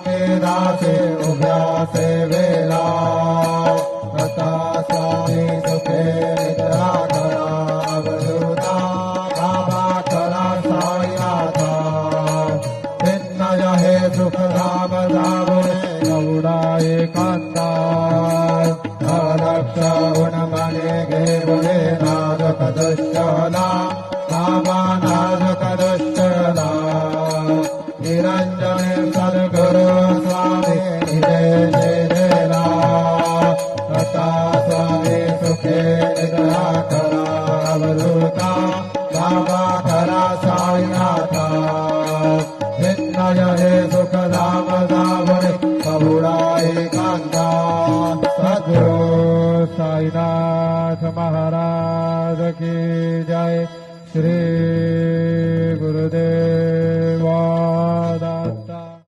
दासे उभ्यासे वेला तथा स्वामी सुखे निद्रा करा अवधूता बाबा करा सायाता भिन्नय हे सुख धाम धामुने गौडा एकांता अलक्ष गुणमणे गे बुले नाजक दुष्टला बाबा नाजक दुष्टला निरंजने सद्गुरु स्वामी जय जय जयला तथा स्वामी सुखे निद्रा करा अवधूता बाबा करा साईनाथा भिन्नय हे सुख धाम धामुने गौडा एकांता सद्गुरु साईनाथ महाराज की जय। श्री